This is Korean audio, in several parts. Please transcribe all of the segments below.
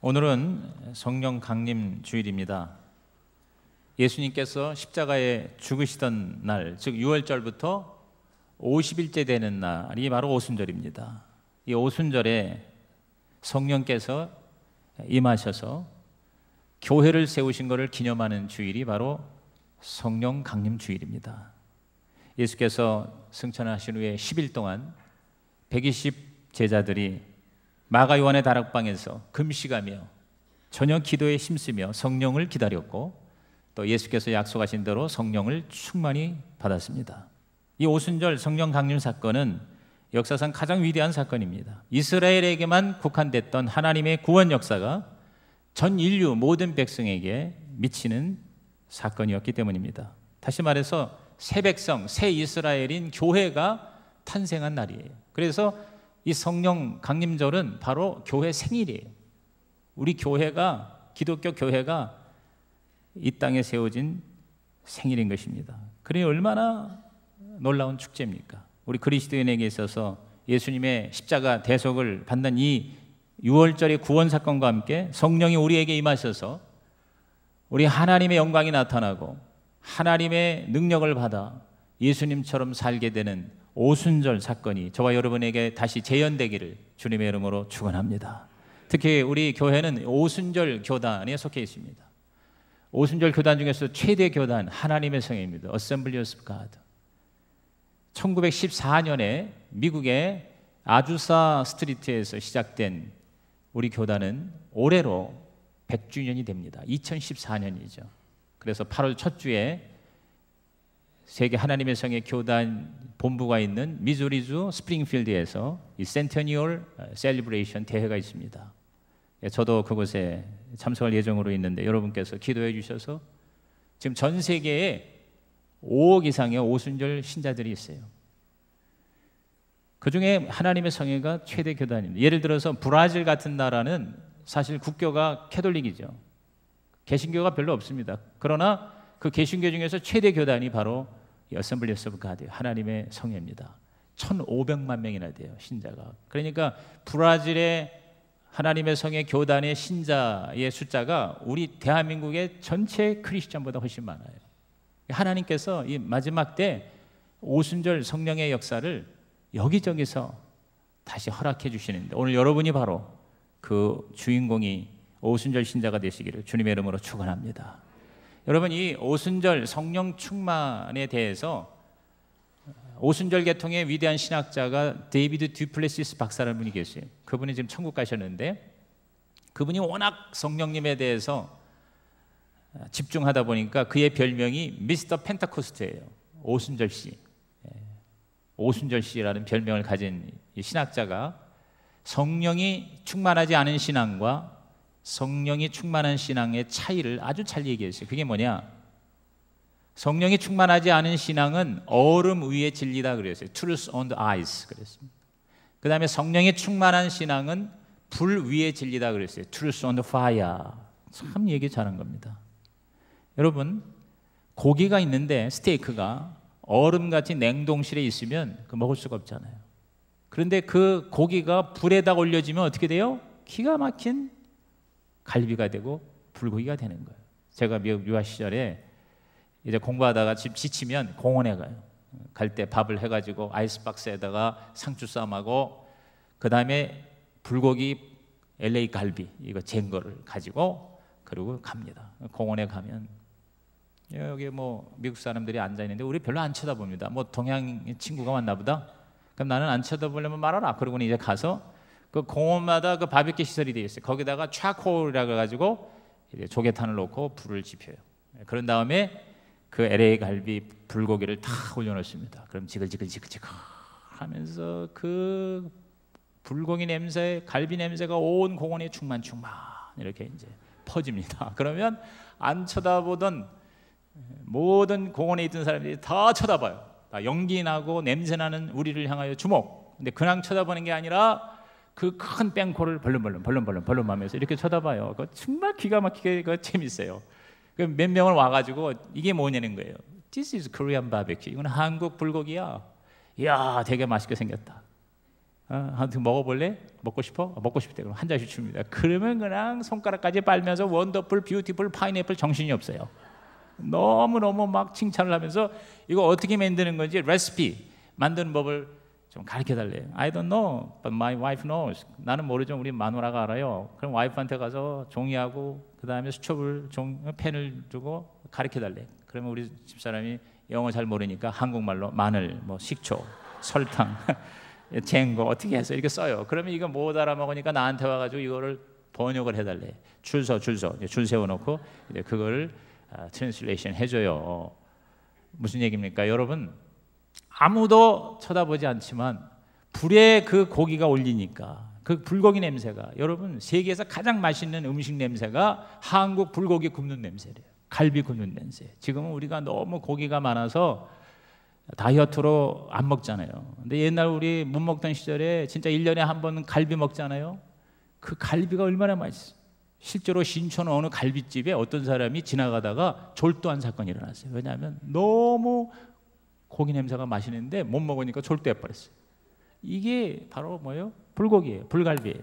오늘은 성령 강림 주일입니다. 예수님께서 십자가에 죽으시던 날, 즉 6월절부터 50일째 되는 날이 바로 오순절입니다. 이 오순절에 성령께서 임하셔서 교회를 세우신 것을 기념하는 주일이 바로 성령 강림 주일입니다. 예수께서 승천하신 후에 10일 동안 120 제자들이 마가 요한의 다락방에서 금식하며 저녁 기도에 힘쓰며 성령을 기다렸고, 또 예수께서 약속하신 대로 성령을 충만히 받았습니다. 이 오순절 성령 강림 사건은 역사상 가장 위대한 사건입니다. 이스라엘에게만 국한됐던 하나님의 구원 역사가 전 인류 모든 백성에게 미치는 사건이었기 때문입니다. 다시 말해서 새 백성, 새 이스라엘인 교회가 탄생한 날이에요. 그래서 이 성령 강림절은 바로 교회 생일이에요. 우리 교회가, 기독교 교회가 이 땅에 세워진 생일인 것입니다. 그러니 얼마나 놀라운 축제입니까? 우리 그리스도인에게 있어서 예수님의 십자가 대속을 받는 이 6월절의 구원 사건과 함께 성령이 우리에게 임하셔서 우리 하나님의 영광이 나타나고 하나님의 능력을 받아 예수님처럼 살게 되는 오순절 사건이 저와 여러분에게 다시 재현되기를 주님의 이름으로 축원합니다. 특히 우리 교회는 오순절 교단에 속해 있습니다. 오순절 교단 중에서 최대 교단 하나님의 성회입니다. Assemblies of God. 1914년에 미국의 아주사 스트리트에서 시작된 우리 교단은 올해로 100주년이 됩니다. 2014년이죠. 그래서 8월 첫 주에 세계 하나님의 성의 교단 본부가 있는 미주리주 스프링필드에서 이 센터니얼 셀리브레이션 대회가 있습니다. 저도 그곳에 참석할 예정으로 있는데 여러분께서 기도해 주셔서 지금 전 세계에 5억 이상의 오순절 신자들이 있어요. 그 중에 하나님의 성회가 최대 교단입니다. 예를 들어서 브라질 같은 나라는 사실 국교가 캐톨릭이죠. 개신교가 별로 없습니다. 그러나 그 개신교 중에서 최대 교단이 바로 어셈블리스 오브 가드, 하나님의 성회입니다. 1,500만 명이나 돼요, 신자가. 그러니까 브라질의 하나님의 성회 교단의 신자의 숫자가 우리 대한민국의 전체 크리스찬보다 훨씬 많아요. 하나님께서 이 마지막 때 오순절 성령의 역사를 여기저기서 다시 허락해 주시는데, 오늘 여러분이 바로 그 주인공이 오순절 신자가 되시기를 주님의 이름으로 축원합니다. 여러분, 이 오순절 성령 충만에 대해서 오순절 계통의 위대한 신학자가 데이비드 듀플레시스 박사라는 분이 계세요. 그분이 지금 천국 가셨는데, 그분이 워낙 성령님에 대해서 집중하다 보니까 그의 별명이 미스터 펜타코스트예요. 오순절씨. 오순절씨라는 별명을 가진 이 신학자가 성령이 충만하지 않은 신앙과 성령이 충만한 신앙의 차이를 아주 잘 얘기했어요. 그게 뭐냐? 성령이 충만하지 않은 신앙은 얼음 위에 진리다 그랬어요. Truth on the ice 그랬습니다. 그 다음에 성령이 충만한 신앙은 불 위에 진리다 그랬어요. Truth on the fire. 참 얘기 잘한 겁니다. 여러분, 고기가 있는데 스테이크가 얼음같이 냉동실에 있으면 그 먹을 수가 없잖아요. 그런데 그 고기가 불에다 올려지면 어떻게 돼요? 기가 막힌 갈비가 되고 불고기가 되는 거예요. 제가 미국 유학 시절에 이제 공부하다가 집 지치면 공원에 가요. 갈 때 밥을 해가지고 아이스박스에다가 상추 쌈하고 그 다음에 불고기 LA 갈비 이거 잰 거를 가지고 그리고 갑니다. 공원에 가면 여기 뭐 미국 사람들이 앉아 있는데 우리 별로 안 쳐다봅니다. 뭐 동양 친구가 왔나 보다. 그럼 나는 안 쳐다보려면 말아라. 그러고는 이제 가서 그 공원마다 그 바비큐 시설이 되어 있어요. 거기다가 차콜이라고 해가지고 이제 조개탄을 놓고 불을 지펴요. 그런 다음에 그 LA 갈비 불고기를 다 올려놓습니다. 그럼 지글지글 하면서 그 불고기 냄새, 갈비 냄새가 온 공원에 충만 이렇게 이제 퍼집니다. 그러면 안 쳐다보던 모든 공원에 있던 사람들이 다 쳐다봐요. 다 연기 나고 냄새 나는 우리를 향하여 주목. 근데 그냥 쳐다보는 게 아니라 그 큰 뺑코를 벌렁벌렁 하면서 이렇게 쳐다봐요. 그거 정말 기가 막히게 그거 재밌어요. 몇 명을 와가지고 이게 뭐냐는 거예요. This is Korean barbecue. 이건 한국 불고기야. 이야, 되게 맛있게 생겼다. 아무튼 먹어볼래? 먹고 싶어? 먹고 싶대. 그럼 한 잔씩 줍니다. 그러면 그냥 손가락까지 빨면서 원더풀, 뷰티풀, 파인애플 정신이 없어요. 너무너무 막 칭찬을 하면서 이거 어떻게 만드는 건지 레시피 만드는 법을 좀 가르쳐달래요. I don't know, but my wife knows. 나는 모르죠. 우리 마누라가 알아요. 그럼 와이프한테 가서 종이하고 그 다음에 수첩을, 펜을 두고 가르쳐달래. 그러면 우리 집사람이 영어 잘 모르니까 한국말로 마늘, 뭐 식초, 설탕, 쟁거 어떻게 해서 이렇게 써요. 그러면 이거 못 알아먹으니까 나한테 와가지고 이거를 번역을 해달래. 줄 세워놓고 그거를 트랜슬레이션 해줘요. 무슨 얘기입니까? 여러분, 아무도 쳐다보지 않지만 불에 그 고기가 올리니까 그 불고기 냄새가, 여러분 세계에서 가장 맛있는 음식 냄새가 한국 불고기 굽는 냄새래요. 갈비 굽는 냄새. 지금은 우리가 너무 고기가 많아서 다이어트로 안 먹잖아요. 근데 옛날 우리 못 먹던 시절에 진짜 1년에 한 번 갈비 먹잖아요. 그 갈비가 얼마나 맛있어요. 실제로 신촌 어느 갈비집에 어떤 사람이 지나가다가 졸도한 사건이 일어났어요. 왜냐하면 너무 고기 냄새가 맛있는데 못 먹으니까 졸도해버렸어요. 이게 바로 뭐예요? 불고기예요. 불갈비예요.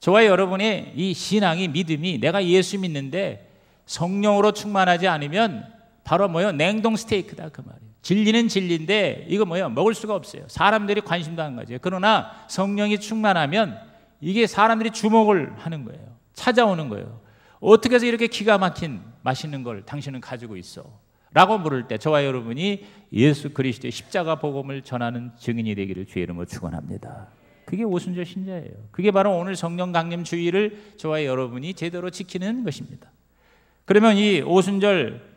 저와 여러분의 이 신앙이, 믿음이, 내가 예수 믿는데 성령으로 충만하지 않으면 바로 뭐예요? 냉동 스테이크다 그 말이에요. 진리는 진리인데 이거 뭐예요? 먹을 수가 없어요. 사람들이 관심도 안 가져요. 그러나 성령이 충만하면 이게 사람들이 주목을 하는 거예요. 찾아오는 거예요. 어떻게 해서 이렇게 기가 막힌 맛있는 걸 당신은 가지고 있어? 라고 물을 때 저와 여러분이 예수 그리스도의 십자가 복음을 전하는 증인이 되기를 주의 이름으로 축원합니다. 그게 오순절 신자예요. 그게 바로 오늘 성령 강림 주의를 저와 여러분이 제대로 지키는 것입니다. 그러면 이 오순절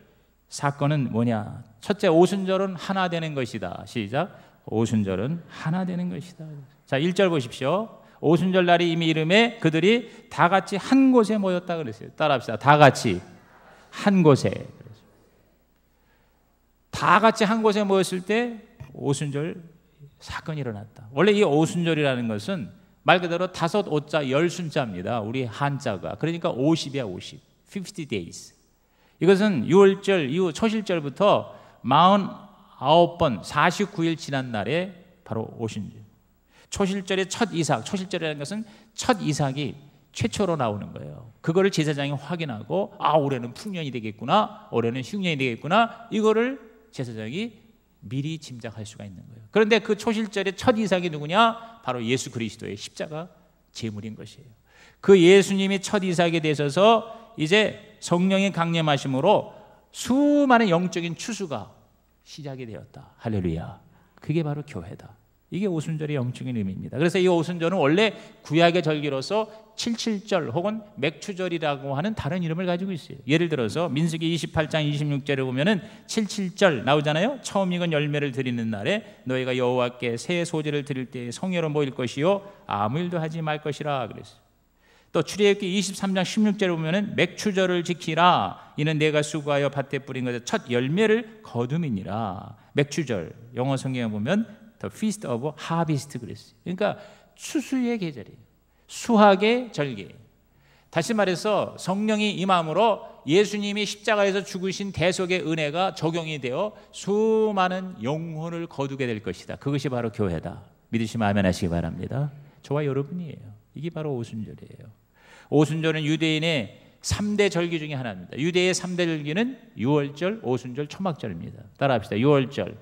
사건은 뭐냐? 첫째, 오순절은 하나 되는 것이다. 시작. 오순절은 하나 되는 것이다. 자, 1절 보십시오. 오순절 날이 이미 이름에 그들이 다 같이 한 곳에 모였다 그랬어요. 따라합시다. 다 같이 한 곳에. 다 같이 한 곳에 모였을 때 오순절 사건이 일어났다. 원래 이 오순절이라는 것은 말 그대로 다섯 오자 열 순자입니다. 우리 한자가. 그러니까 50이야 50. 50 days. 이것은 6월절 이후 초실절부터 49번 49일 지난 날에 바로 오순절. 초실절의 첫 이삭, 초실절이라는 것은 첫 이삭이 최초로 나오는 거예요. 그거를 제사장이 확인하고 올해는 풍년이 되겠구나, 올해는 흉년이 되겠구나, 이거를 제사장이 미리 짐작할 수가 있는 거예요. 그런데 그 초실절의 첫 이삭이 누구냐? 바로 예수 그리스도의 십자가 제물인 것이에요. 그 예수님이 첫 이삭에 대해서 이제 성령의 강림하심으로 수많은 영적인 추수가 시작이 되었다. 할렐루야. 그게 바로 교회다. 이게 오순절의 영적인 의미입니다. 그래서 이 오순절은 원래 구약의 절기로서 칠칠절 혹은 맥추절이라고 하는 다른 이름을 가지고 있어요. 예를 들어서 민수기 28장 26절에 보면은 칠칠절 나오잖아요. 처음 익은 열매를 드리는 날에 너희가 여호와께 새 소재를 드릴 때 성회로 모일 것이요 아무 일도 하지 말 것이라 그랬어요. 또 출애굽기 23장 16절에 보면은 맥추절을 지키라. 이는 내가 수고하여 밭에 뿌린 것의 첫 열매를 거둠이니라. 맥추절 영어 성경에 보면 The Feast of Harvest 그랬어요. 그러니까 추수의 계절이에요. 수확의 절기. 다시 말해서 성령이 임함으로 예수님이 십자가에서 죽으신 대속의 은혜가 적용이 되어 수많은 영혼을 거두게 될 것이다. 그것이 바로 교회다. 믿으시면 아멘 하시기 바랍니다. 저와 여러분이에요. 이게 바로 오순절이에요. 오순절은 유대인의 3대 절기 중에 하나입니다. 유대의 3대 절기는 유월절, 오순절, 초막절입니다. 따라합시다. 유월절,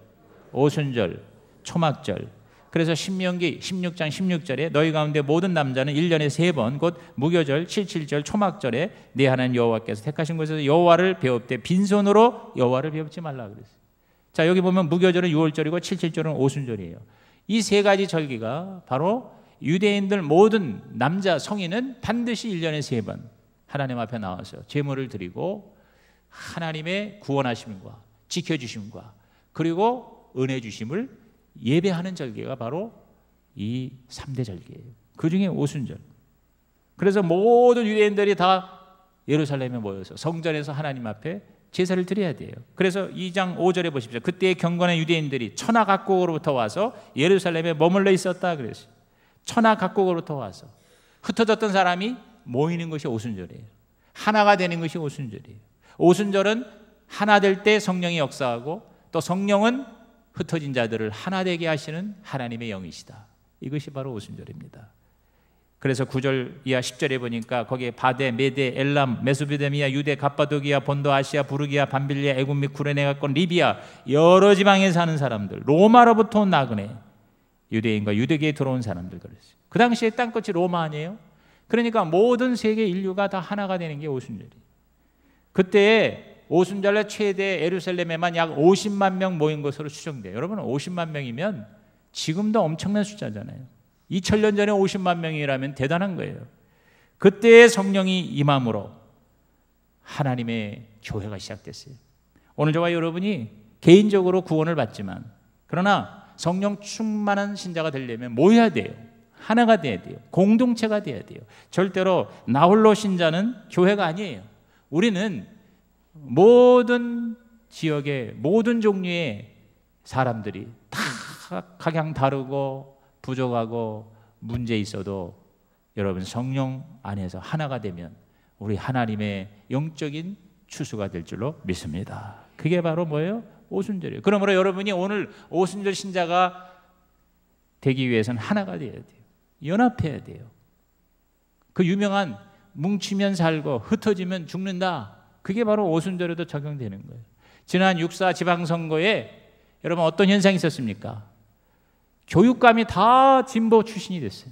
오순절, 초막절. 그래서 신명기 16장 16절에 너희 가운데 모든 남자는 1년에 3번 곧 무교절, 칠칠절, 초막절에 네 하나님 여호와께서 택하신 곳에서 여호와를 배웁되 빈손으로 여호와를 배웁지 말라 그랬어요. 자, 여기 보면 무교절은 유월절이고 칠칠절은 오순절이에요. 이 세 가지 절기가 바로 유대인들 모든 남자 성인은 반드시 1년에 3번 하나님 앞에 나와서 제물을 드리고 하나님의 구원하심과 지켜주심과 그리고 은혜 주심을 예배하는 절기가 바로 이 3대 절기예요. 그 중에 오순절. 그래서 모든 유대인들이 다 예루살렘에 모여서 성전에서 하나님 앞에 제사를 드려야 돼요. 그래서 2장 5절에 보십시오. 그때 경건한 유대인들이 천하 각국으로부터 와서 예루살렘에 머물러 있었다 그랬어요. 천하 각국으로부터 와서 흩어졌던 사람이 모이는 것이 오순절이에요. 하나가 되는 것이 오순절이에요. 오순절은 하나 될 때 성령이 역사하고 또 성령은 흩어진 자들을 하나 되게 하시는 하나님의 영이시다. 이것이 바로 오순절입니다. 그래서 9절 이하 10절에 보니까 거기에 바데, 메데, 엘람, 메소포타미아, 유대, 갑바도기아, 본도, 아시아, 부르기아, 밤빌리아, 애굽 및 구레네가권, 리비아 여러 지방에 사는 사람들, 로마로부터 온 나그네, 유대인과 유대계에 들어온 사람들 그랬어요. 그 당시에 땅끝이 로마 아니에요? 그러니까 모든 세계 인류가 다 하나가 되는 게 오순절이에요. 그때 오순절에 최대 예루살렘에만 약 50만 명 모인 것으로 추정돼요. 여러분 50만 명이면 지금도 엄청난 숫자잖아요. 2000년 전에 50만 명이라면 대단한 거예요. 그때의 성령이 임함으로 하나님의 교회가 시작됐어요. 오늘 저와 여러분이 개인적으로 구원을 받지만 그러나 성령 충만한 신자가 되려면 모여야 돼요. 하나가 돼야 돼요. 공동체가 돼야 돼요. 절대로 나 홀로 신자는 교회가 아니에요. 우리는 모든 지역의 모든 종류의 사람들이 다 각양 다르고 부족하고 문제 있어도 여러분 성령 안에서 하나가 되면 우리 하나님의 영적인 추수가 될 줄로 믿습니다. 그게 바로 뭐예요? 오순절이에요. 그러므로 여러분이 오늘 오순절 신자가 되기 위해서는 하나가 되어야 돼요. 연합해야 돼요. 그 유명한 뭉치면 살고 흩어지면 죽는다. 그게 바로 오순절에도 적용되는 거예요. 지난 6.4 지방선거에 여러분 어떤 현상이 있었습니까? 교육감이 다 진보 출신이 됐어요.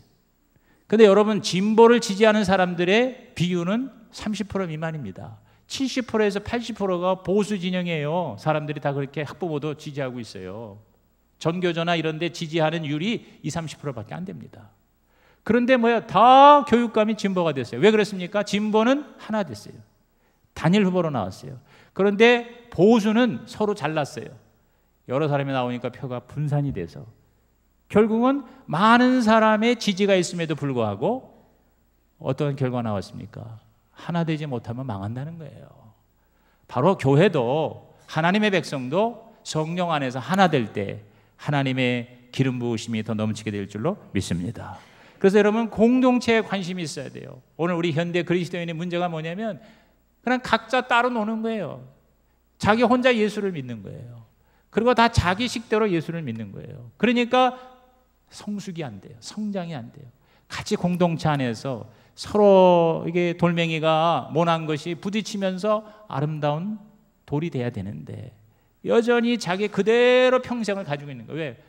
근데 여러분 진보를 지지하는 사람들의 비율은 30% 미만입니다. 70%에서 80%가 보수 진영이에요. 사람들이 다 그렇게 학부모도 지지하고 있어요. 전교조나 이런 데 지지하는 율이 20, 30%밖에 안 됩니다. 그런데 다 교육감이 진보가 됐어요. 왜 그랬습니까? 진보는 하나 됐어요. 단일 후보로 나왔어요. 그런데 보수는 서로 잘났어요. 여러 사람이 나오니까 표가 분산이 돼서 결국은 많은 사람의 지지가 있음에도 불구하고 어떤 결과가 나왔습니까? 하나 되지 못하면 망한다는 거예요. 바로 교회도 하나님의 백성도 성령 안에서 하나 될 때 하나님의 기름 부으심이 더 넘치게 될 줄로 믿습니다. 그래서 여러분 공동체에 관심이 있어야 돼요. 오늘 우리 현대 그리스도인의 문제가 뭐냐면 그냥 각자 따로 노는 거예요. 자기 혼자 예수를 믿는 거예요. 그리고 다 자기 식대로 예수를 믿는 거예요. 그러니까 성숙이 안 돼요. 성장이 안 돼요. 같이 공동체 안에서 서로 이게 돌멩이가 모난 것이 부딪히면서 아름다운 돌이 돼야 되는데 여전히 자기 그대로 평생을 가지고 있는 거예요. 왜?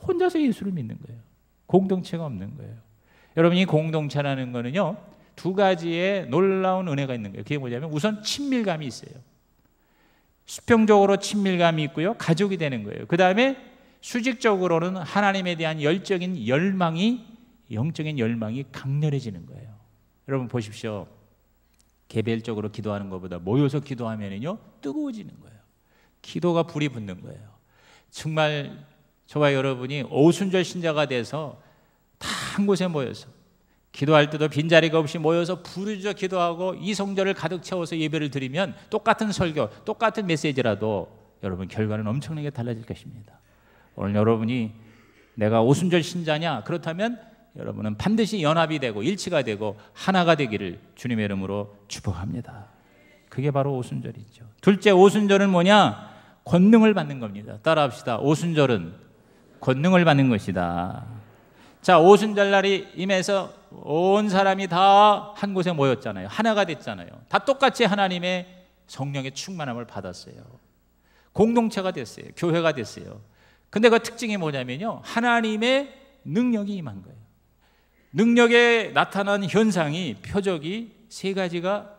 혼자서 예수를 믿는 거예요. 공동체가 없는 거예요. 여러분 이 공동체라는 거는요 2가지의 놀라운 은혜가 있는 거예요. 그게 뭐냐면 우선 친밀감이 있어요. 수평적으로 친밀감이 있고요. 가족이 되는 거예요. 그 다음에 수직적으로는 하나님에 대한 열정인 열망이 영적인 열망이 강렬해지는 거예요. 여러분 보십시오. 개별적으로 기도하는 것보다 모여서 기도하면요 뜨거워지는 거예요. 기도가 불이 붙는 거예요. 정말 저와 여러분이 오순절 신자가 돼서 다 한 곳에 모여서 기도할 때도 빈자리가 없이 모여서 부르짖어 기도하고 이 성전을 가득 채워서 예배를 드리면 똑같은 설교, 똑같은 메시지라도 여러분 결과는 엄청나게 달라질 것입니다. 오늘 여러분이 내가 오순절 신자냐? 그렇다면 여러분은 반드시 연합이 되고 일치가 되고 하나가 되기를 주님의 이름으로 축복합니다. 그게 바로 오순절이죠. 둘째 오순절은 뭐냐? 권능을 받는 겁니다. 따라합시다. 오순절은 권능을 받는 것이다. 자, 오순절 날이 임해서 온 사람이 다 한 곳에 모였잖아요. 하나가 됐잖아요. 다 똑같이 하나님의 성령의 충만함을 받았어요. 공동체가 됐어요. 교회가 됐어요. 근데 그 특징이 뭐냐면요 하나님의 능력이 임한 거예요. 능력에 나타난 현상이 표적이 3가지가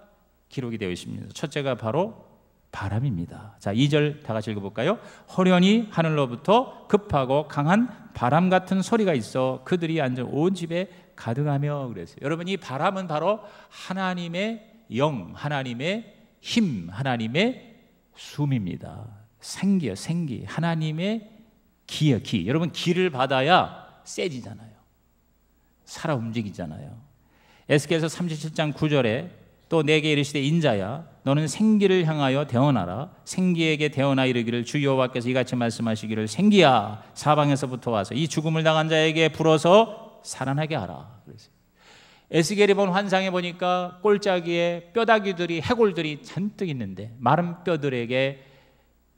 기록이 되어 있습니다. 첫째가 바로 바람입니다. 자, 2절 다 같이 읽어볼까요? 호련히 하늘로부터 급하고 강한 바람 같은 소리가 있어 그들이 앉은 온 집에 가득하며 그랬어요. 여러분 이 바람은 바로 하나님의 영, 하나님의 힘, 하나님의 숨입니다. 생기요, 생기. 하나님의 기요, 기. 여러분 기를 받아야 세지잖아요. 살아 움직이잖아요. 에스겔서 37장 9절에 또 내게 이르시되 인자야 너는 생기를 향하여 대언하라. 생기에게 대언하 이르기를 주 여호와께서 이같이 말씀하시기를 생기야 사방에서부터 와서 이 죽음을 당한 자에게 불어서 살아나게 하라. 그랬어요. 에스겔이 본 환상에 보니까 꼴짜기에 뼈다귀들이 해골들이 잔뜩 있는데 마른 뼈들에게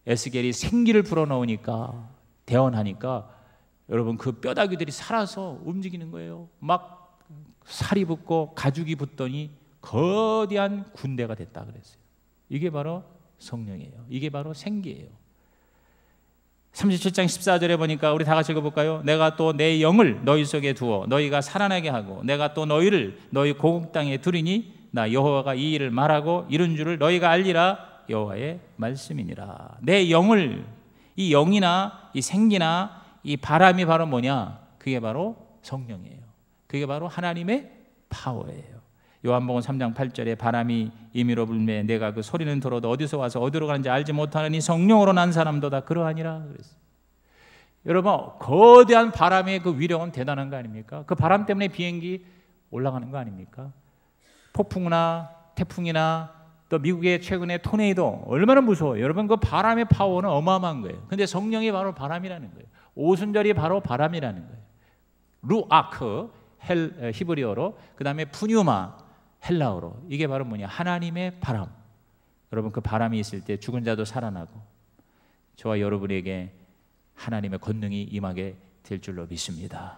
에스겔이 생기를 불어넣으니까 대언하니까 여러분 그 뼈다귀들이 살아서 움직이는 거예요. 막 살이 붙고 가죽이 붙더니 거대한 군대가 됐다 그랬어요. 이게 바로 성령이에요. 이게 바로 생기예요. 37장 14절에 보니까 우리 다 같이 읽어볼까요? 내가 또 내 영을 너희 속에 두어 너희가 살아나게 하고 내가 또 너희를 너희 고국 땅에 두리니 나 여호와가 이 일을 말하고 이룬 줄을 너희가 알리라. 여호와의 말씀이니라. 내 영을, 이 영이나 이 생기나 이 바람이 바로 뭐냐? 그게 바로 성령이에요. 그게 바로 하나님의 파워예요. 요한복음 3장 8절에 바람이 임의로 불매 내가 그 소리는 들어도 어디서 와서 어디로 가는지 알지 못하느니 성령으로 난 사람도 다 그러하니라 그랬어요. 여러분 거대한 바람의 그 위력은 대단한 거 아닙니까? 그 바람 때문에 비행기 올라가는 거 아닙니까? 폭풍이나 태풍이나 또 미국의 최근에 토네이도 얼마나 무서워요. 여러분 그 바람의 파워는 어마어마한 거예요. 근데 성령이 바로 바람이라는 거예요. 오순절이 바로 바람이라는 거예요. 루아크 히브리어로, 그 다음에 푸뉴마 헬라어로. 이게 바로 뭐냐? 하나님의 바람. 여러분 그 바람이 있을 때 죽은 자도 살아나고 저와 여러분에게 하나님의 권능이 임하게 될 줄로 믿습니다.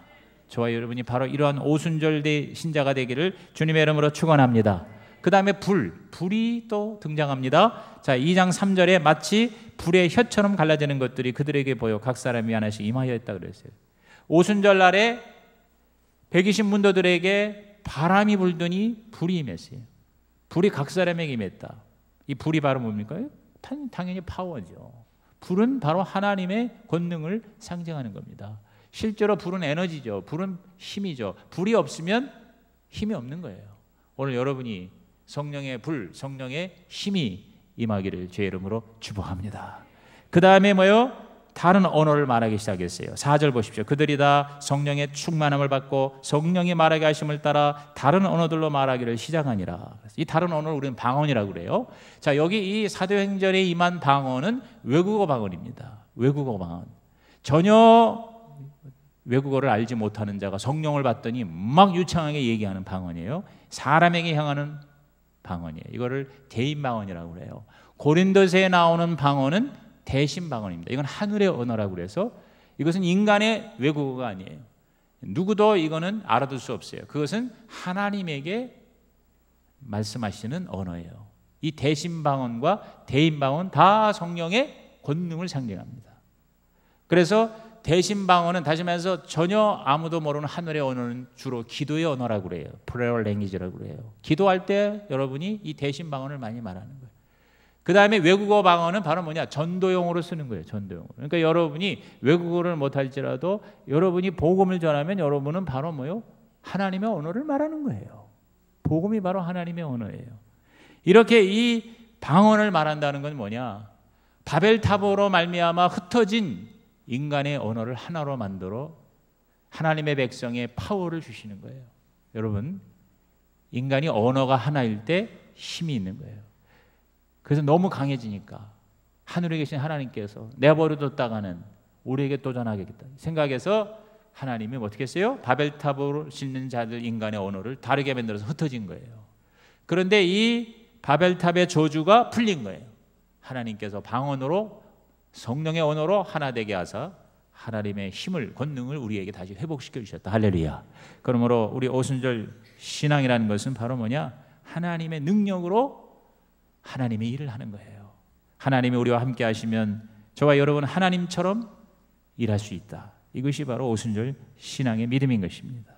저와 여러분이 바로 이러한 오순절 신자가 되기를 주님의 이름으로 축원합니다. 그 다음에 불이 또 등장합니다. 자, 2장 3절에 마치 불의 혀처럼 갈라지는 것들이 그들에게 보여 각 사람이 하나씩 임하였다 그랬어요. 오순절 날에 120문도들에게 바람이 불더니 불이 임했어요. 불이 각 사람에게 임했다. 이 불이 바로 뭡니까? 당연히 파워죠. 불은 바로 하나님의 권능을 상징하는 겁니다. 실제로 불은 에너지죠. 불은 힘이죠. 불이 없으면 힘이 없는 거예요. 오늘 여러분이 성령의 불, 성령의 힘이 임하기를 주의 이름으로 축복합니다. 그 다음에 뭐요? 다른 언어를 말하기 시작했어요. 4절 보십시오. 그들이 다 성령의 충만함을 받고 성령이 말하게 하심을 따라 다른 언어들로 말하기를 시작하니라. 이 다른 언어를 우리는 방언이라고 그래요. 자, 여기 이 사도행전에 임한 방언은 외국어 방언입니다. 외국어 방언. 전혀 외국어를 알지 못하는 자가 성령을 받더니 막 유창하게 얘기하는 방언이에요. 사람에게 향하는 방언이에요. 이거를 대인 방언이라고 그래요. 고린도서에 나오는 방언은 대신 방언입니다. 이건 하늘의 언어라고 그래서 이것은 인간의 외국어가 아니에요. 누구도 이거는 알아둘 수 없어요. 그것은 하나님에게 말씀하시는 언어예요. 이 대신 방언과 대인 방언 다 성령의 권능을 상징합니다. 그래서 대신 방언은 다시 말해서 전혀 아무도 모르는 하늘의 언어는 주로 기도의 언어라고 그래요. prayer language라고 그래요. 기도할 때 여러분이 이 대신 방언을 많이 말하는 거예요. 그 다음에 외국어 방언은 바로 뭐냐? 전도용으로 쓰는 거예요. 전도용으로. 그러니까 여러분이 외국어를 못할지라도 여러분이 복음을 전하면 여러분은 바로 뭐요? 하나님의 언어를 말하는 거예요. 복음이 바로 하나님의 언어예요. 이렇게 이 방언을 말한다는 건 뭐냐? 바벨탑으로 말미암아 흩어진 인간의 언어를 하나로 만들어 하나님의 백성에 파워를 주시는 거예요. 여러분, 인간이 언어가 하나일 때 힘이 있는 거예요. 그래서 너무 강해지니까 하늘에 계신 하나님께서 내버려뒀다가는 우리에게 도전하겠다 생각해서 하나님이 어떻게 했어요? 바벨탑으로 짓는 자들 인간의 언어를 다르게 만들어서 흩어진 거예요. 그런데 이 바벨탑의 저주가 풀린 거예요. 하나님께서 방언으로 성령의 언어로 하나 되게 하사 하나님의 힘을, 권능을 우리에게 다시 회복시켜 주셨다. 할렐루야. 그러므로 우리 오순절 신앙이라는 것은 바로 뭐냐? 하나님의 능력으로 하나님의 일을 하는 거예요. 하나님이 우리와 함께 하시면 저와 여러분 하나님처럼 일할 수 있다. 이것이 바로 오순절 신앙의 믿음인 것입니다.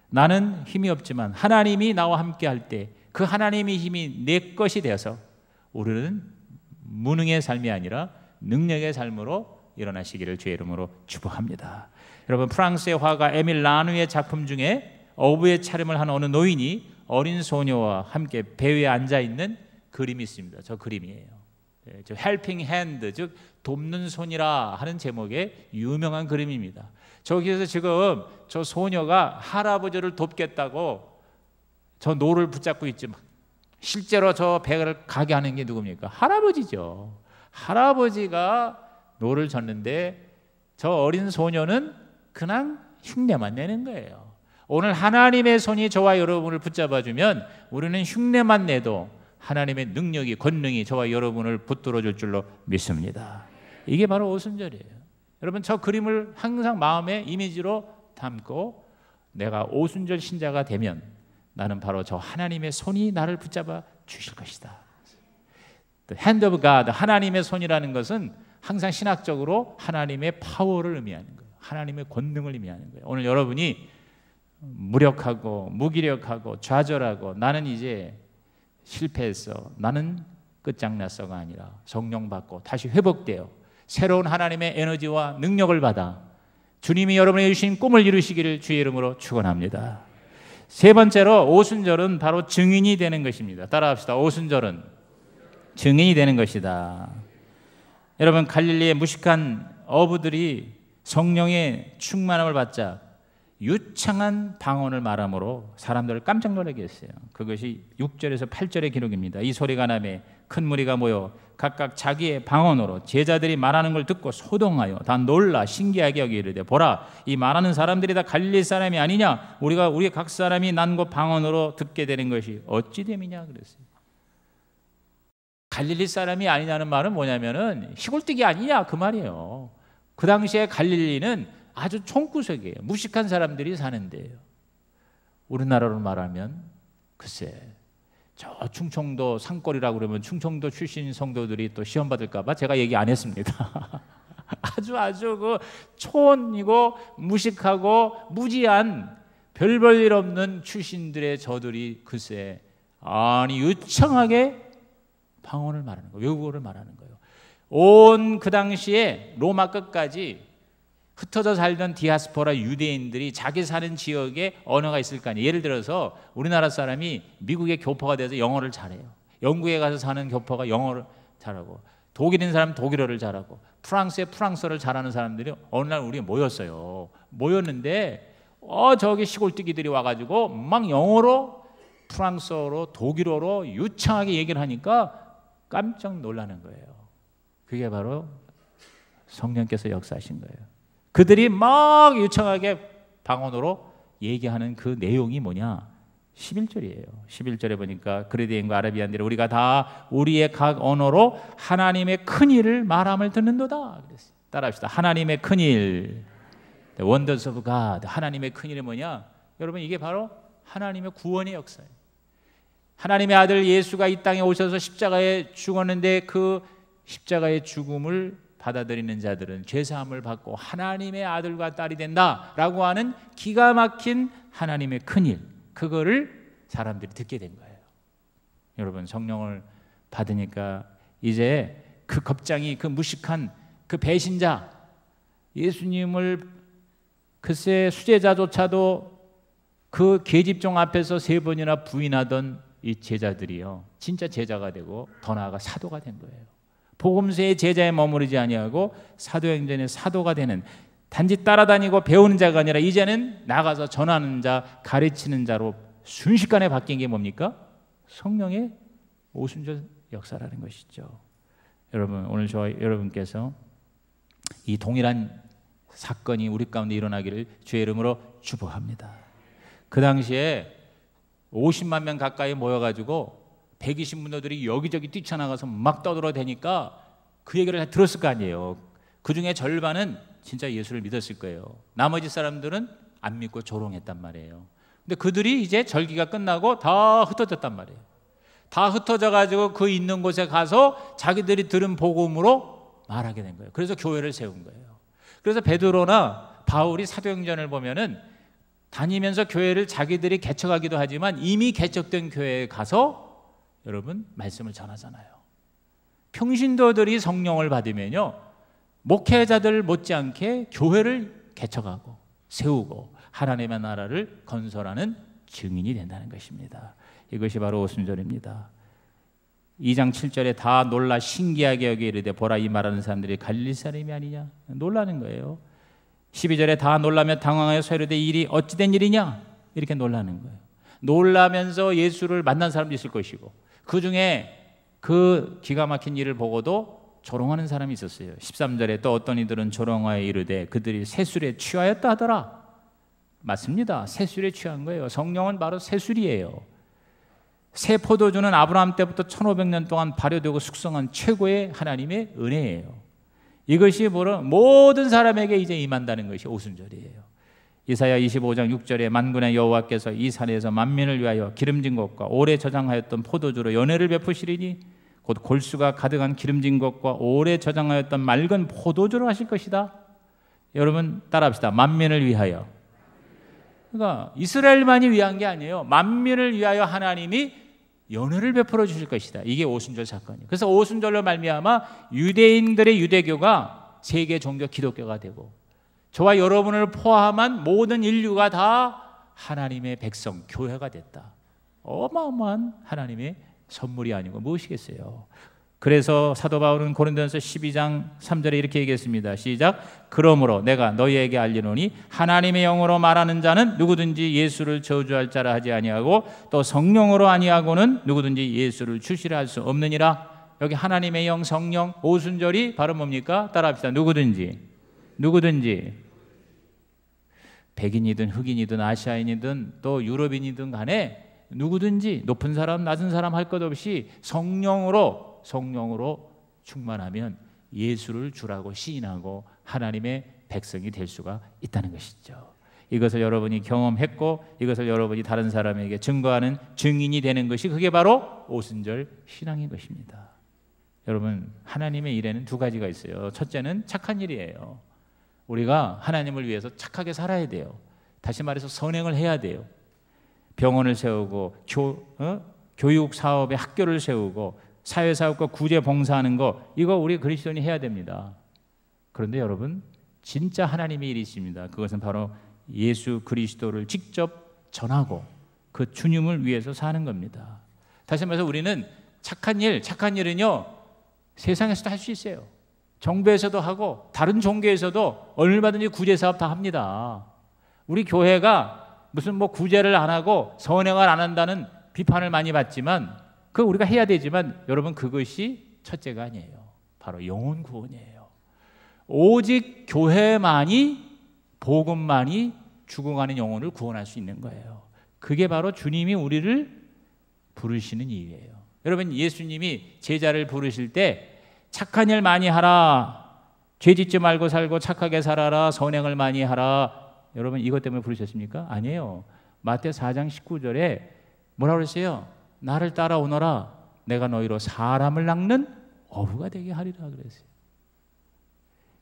나는 힘이 없지만 하나님이 나와 함께 할 때 그 하나님의 힘이 내 것이 되어서 우리는 무능의 삶이 아니라 능력의 삶으로 일어나시기를 주의 이름으로 축복합니다. 여러분, 프랑스의 화가 에밀 라누의 작품 중에 어부의 차림을 한 어느 노인이 어린 소녀와 함께 배 위에 앉아 있는 그림이 있습니다. 저 그림이에요. 저 helping hand, 즉 돕는 손이라 하는 제목의 유명한 그림입니다. 저기에서 지금 저 소녀가 할아버지를 돕겠다고 저 노를 붙잡고 있지만 실제로 저 배를 가게 하는 게 누굽니까? 할아버지죠. 할아버지가 노를 젓는데 저 어린 소녀는 그냥 흉내만 내는 거예요. 오늘 하나님의 손이 저와 여러분을 붙잡아주면 우리는 흉내만 내도 하나님의 능력이, 권능이 저와 여러분을 붙들어 줄 줄로 믿습니다. 이게 바로 오순절이에요. 여러분 저 그림을 항상 마음에 이미지로 담고 내가 오순절 신자가 되면 나는 바로 저 하나님의 손이 나를 붙잡아 주실 것이다. The hand of God, 하나님의 손이라는 것은 항상 신학적으로 하나님의 파워를 의미하는 거예요. 하나님의 권능을 의미하는 거예요. 오늘 여러분이 무력하고 무기력하고 좌절하고 나는 이제 실패했어, 나는 끝장났어가 아니라 성령 받고 다시 회복되어 새로운 하나님의 에너지와 능력을 받아 주님이 여러분에게 주신 꿈을 이루시기를 주의 이름으로 축원합니다. 세 번째로 오순절은 바로 증인이 되는 것입니다. 따라합시다. 오순절은 증인이 되는 것이다. 여러분 갈릴리의 무식한 어부들이 성령의 충만함을 받자 유창한 방언을 말함으로 사람들을 깜짝 놀라게 했어요. 그것이 6절에서 8절의 기록입니다. 이 소리가 나매 큰 무리가 모여 각각 자기의 방언으로 제자들이 말하는 걸 듣고 소동하여 다 놀라 신기하게 여기 이르되 보라 이 말하는 사람들이 다 갈릴리 사람이 아니냐 우리 각 사람이 난고 방언으로 듣게 되는 것이 어찌 됨이냐 그랬어요. 갈릴리 사람이 아니냐는 말은 뭐냐면은 시골뜨기 아니냐 그 말이에요. 그 당시에 갈릴리는 아주 총구석이에요. 무식한 사람들이 사는 데예요. 우리나라로 말하면 글쎄 저 충청도 산골이라고 그러면 충청도 출신 성도들이 또 시험 받을까 봐 제가 얘기 안 했습니다. 아주 그 촌이고 무식하고 무지한 별 볼 일 없는 출신들의 저들이 글쎄 아니 유창하게 방언을 말하는 거예요. 외국어를 말하는 거예요. 온 그 당시에 로마 끝까지 흩어져 살던 디아스포라 유대인들이 자기 사는 지역에 언어가 있을 거 아니에요. 예를 들어서 우리나라 사람이 미국의 교포가 돼서 영어를 잘해요. 영국에 가서 사는 교포가 영어를 잘하고 독일인 사람은 독일어를 잘하고 프랑스에 프랑스어를 잘하는 사람들이 어느 날 우리 모였어요. 모였는데 저기 시골뜨기들이 와가지고 막 영어로 프랑스어로 독일어로 유창하게 얘기를 하니까 깜짝 놀라는 거예요. 그게 바로 성령께서 역사하신 거예요. 그들이 막 유창하게 방언으로 얘기하는 그 내용이 뭐냐? 11절이에요. 11절에 보니까 그레디엔과 아라비안들이 우리가 다 우리의 각 언어로 하나님의 큰 일을 말함을 듣는도다. 그랬어요. 따라합시다. 하나님의 큰 일. The wonders of God. 하나님의 큰 일이 뭐냐? 여러분 이게 바로 하나님의 구원의 역사예요. 하나님의 아들 예수가 이 땅에 오셔서 십자가에 죽었는데 그 십자가의 죽음을 받아들이는 자들은 죄사함을 받고 하나님의 아들과 딸이 된다라고 하는 기가 막힌 하나님의 큰일, 그거를 사람들이 듣게 된 거예요. 여러분 성령을 받으니까 이제 그 겁장이 그 무식한 그 배신자 예수님을 글쎄 수제자조차도 그 계집종 앞에서 3번이나 부인하던 이 제자들이요 진짜 제자가 되고 더 나아가 사도가 된 거예요. 복음서의 제자에 머무르지 아니하고 사도행전의 사도가 되는 단지 따라다니고 배우는 자가 아니라 이제는 나가서 전하는 자, 가르치는 자로 순식간에 바뀐 게 뭡니까? 성령의 오순절 역사라는 것이죠. 여러분 오늘 저와 여러분께서 이 동일한 사건이 우리 가운데 일어나기를 주의 이름으로 축복합니다. 그 당시에 50만 명 가까이 모여가지고 120문도들이 여기저기 뛰쳐나가서 막 떠들어대니까 그 얘기를 다 들었을 거 아니에요. 그 중에 절반은 진짜 예수를 믿었을 거예요. 나머지 사람들은 안 믿고 조롱했단 말이에요. 근데 그들이 이제 절기가 끝나고 다 흩어졌단 말이에요. 다 흩어져가지고 그 있는 곳에 가서 자기들이 들은 복음으로 말하게 된 거예요. 그래서 교회를 세운 거예요. 그래서 베드로나 바울이 사도행전을 보면은 다니면서 교회를 자기들이 개척하기도 하지만 이미 개척된 교회에 가서 여러분 말씀을 전하잖아요. 평신도들이 성령을 받으면요 목회자들 못지않게 교회를 개척하고 세우고 하나님의 나라를 건설하는 증인이 된다는 것입니다. 이것이 바로 오순절입니다. 2장 7절에 다 놀라 신기하게 여기 이르되 보라 이 말하는 사람들이 갈릴리 사람이 아니냐 놀라는 거예요. 12절에 다 놀라며 당황하여 소리되 일이 어찌된 일이냐 이렇게 놀라는 거예요. 놀라면서 예수를 만난 사람도 있을 것이고 그 중에 그 기가 막힌 일을 보고도 조롱하는 사람이 있었어요. 13절에 또 어떤 이들은 조롱하여 이르되 그들이 새술에 취하였다 하더라. 맞습니다. 새술에 취한 거예요. 성령은 바로 새술이에요. 새 포도주는 아브라함 때부터 1500년 동안 발효되고 숙성한 최고의 하나님의 은혜예요. 이것이 모든 사람에게 이제 임한다는 것이 오순절이에요. 이사야 25장 6절에 만군의 여호와께서 이 산에서 만민을 위하여 기름진 것과 오래 저장하였던 포도주로 연회를 베푸시리니 곧 골수가 가득한 기름진 것과 오래 저장하였던 맑은 포도주로 하실 것이다. 여러분 따라합시다. 만민을 위하여. 그러니까 이스라엘만이 위한 게 아니에요. 만민을 위하여 하나님이 연회를 베풀어 주실 것이다. 이게 오순절 사건이에요. 그래서 오순절로 말미암아 유대인들의 유대교가 세계 종교 기독교가 되고 저와 여러분을 포함한 모든 인류가 다 하나님의 백성, 교회가 됐다. 어마어마한 하나님의 선물이 아니고 무엇이겠어요. 그래서 사도 바울은 고린도전서 12장 3절에 이렇게 얘기했습니다. 시작. 그러므로 내가 너희에게 알리노니 하나님의 영으로 말하는 자는 누구든지 예수를 저주할 자라 하지 아니하고 또 성령으로 아니하고는 누구든지 예수를 주시라 할 수 없느니라. 여기 하나님의 영, 성령, 오순절이 바로 뭡니까? 따라합시다. 누구든지 백인이든 흑인이든 아시아인이든 또 유럽인이든 간에 누구든지 높은 사람 낮은 사람 할 것 없이 성령으로 충만하면 예수를 주라고 시인하고 하나님의 백성이 될 수가 있다는 것이죠. 이것을 여러분이 경험했고 이것을 여러분이 다른 사람에게 증거하는 증인이 되는 것이 그게 바로 오순절 신앙인 것입니다. 여러분 하나님의 일에는 두 가지가 있어요. 첫째는 착한 일이에요. 우리가 하나님을 위해서 착하게 살아야 돼요. 다시 말해서 선행을 해야 돼요. 병원을 세우고 교육 사업에 학교를 세우고 사회사업과 구제 봉사하는 거 이거 우리 그리스도인이 해야 됩니다. 그런데 여러분 진짜 하나님의 일이 있습니다. 그것은 바로 예수 그리스도를 직접 전하고 그 주님을 위해서 사는 겁니다. 다시 말해서 우리는 착한 일은요 세상에서도 할 수 있어요. 정부에서도 하고 다른 종교에서도 얼마든지 구제사업 다 합니다. 우리 교회가 무슨 구제를 안 하고 선행을 안 한다는 비판을 많이 받지만 그거 우리가 해야 되지만 여러분 그것이 첫째가 아니에요. 바로 영혼 구원이에요. 오직 교회만이 복음만이 죽어가는 영혼을 구원할 수 있는 거예요. 그게 바로 주님이 우리를 부르시는 이유예요. 여러분 예수님이 제자를 부르실 때 착한 일 많이 하라, 죄 짓지 말고 살고 착하게 살아라, 선행을 많이 하라. 여러분 이것 때문에 부르셨습니까? 아니에요. 마태 4장 19절에 뭐라고 그랬어요? 나를 따라오너라 내가 너희로 사람을 낚는 어부가 되게 하리라 그랬어요.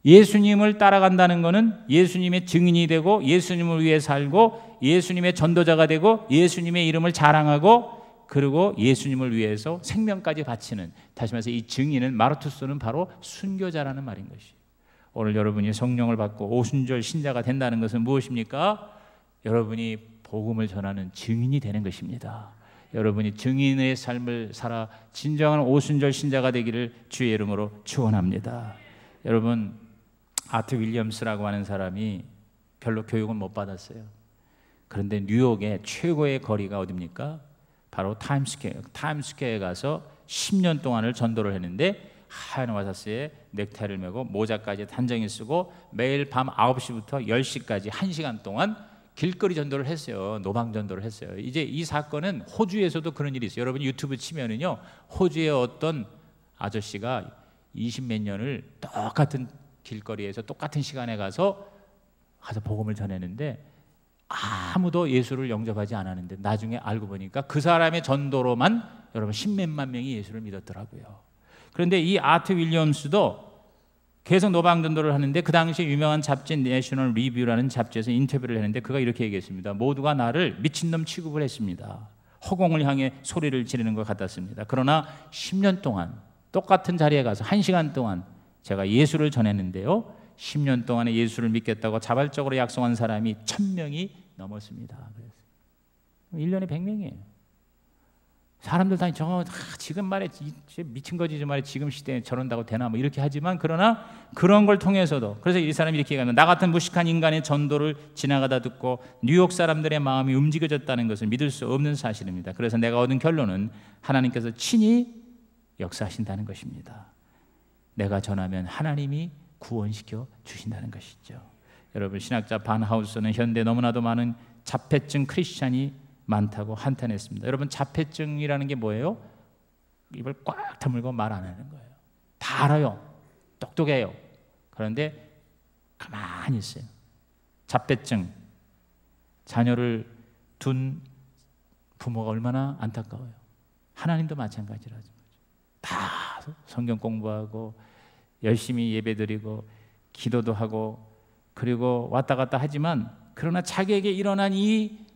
예수님을 따라간다는 것은 예수님의 증인이 되고 예수님을 위해 살고 예수님의 전도자가 되고 예수님의 이름을 자랑하고 그리고 예수님을 위해서 생명까지 바치는, 다시 말해서 이 증인은 마르투스는 바로 순교자라는 말인 것이에요. 오늘 여러분이 성령을 받고 오순절 신자가 된다는 것은 무엇입니까? 여러분이 복음을 전하는 증인이 되는 것입니다. 여러분이 증인의 삶을 살아 진정한 오순절 신자가 되기를 주의 이름으로 축원합니다. 여러분 아트 윌리엄스라고 하는 사람이 별로 교육은 못 받았어요. 그런데 뉴욕의 최고의 거리가 어디입니까? 바로 타임스퀘어에 가서 10년 동안을 전도를 했는데 하얀 와사스에 넥타이를 메고 모자까지 단정히 쓰고 매일 밤 9시부터 10시까지 1시간 동안 길거리 전도를 했어요. 노방 전도를 했어요. 이제 이 사건은 호주에서도 그런 일이 있어요. 여러분 유튜브 치면은요, 호주의 어떤 아저씨가 20몇 년을 똑같은 길거리에서 똑같은 시간에 가서 복음을 전했는데 아무도 예수를 영접하지 않았는데 나중에 알고 보니까 그 사람의 전도로만 여러분 10몇만 명이 예수를 믿었더라고요. 그런데 이 아트 윌리엄스도 계속 노방 전도를 하는데 그 당시 유명한 잡지 내셔널 리뷰라는 잡지에서 인터뷰를 했는데 그가 이렇게 얘기했습니다. 모두가 나를 미친놈 취급을 했습니다. 허공을 향해 소리를 지르는 것 같았습니다. 그러나 10년 동안 똑같은 자리에 가서 1시간 동안 제가 예수를 전했는데요, 10년 동안에 예수를 믿겠다고 자발적으로 약속한 사람이 1000명이 넘었습니다. 1년에 100명이에요. 사람들 다 지금 말에 미친 거지 좀 말에 지금 시대에 저런다고 되나 이렇게 하지만 그러나 그런 걸 통해서도, 그래서 이 사람이 이렇게 얘기합니다. 나 같은 무식한 인간의 전도를 지나가다 듣고 뉴욕 사람들의 마음이 움직여졌다는 것을 믿을 수 없는 사실입니다. 그래서 내가 얻은 결론은 하나님께서 친히 역사하신다는 것입니다. 내가 전하면 하나님이 구원시켜 주신다는 것이죠. 여러분 신학자 반하우스는 현대 너무나도 많은 자폐증 크리스찬이 많다고 한탄했습니다. 여러분 자폐증이라는 게 뭐예요? 입을 꽉 다물고 말 안 하는 거예요. 다 알아요. 똑똑해요. 그런데 가만히 있어요. 잡배증, 자녀를 둔 부모가 얼마나 안타까워요. 하나님도 마찬가지라는 거죠. 다 성경 공부하고 열심히 예배드리고 기도도 하고 그리고 왔다 갔다 하지만 그러나 자기에게 일어난 이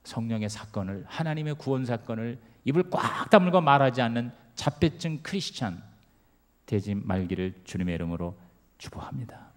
성령의 사건을, 하나님의 구원 사건을 입을 꽉 다물고 말하지 않는 잡배증 크리스찬 되지 말기를 주님의 이름으로 축복합니다.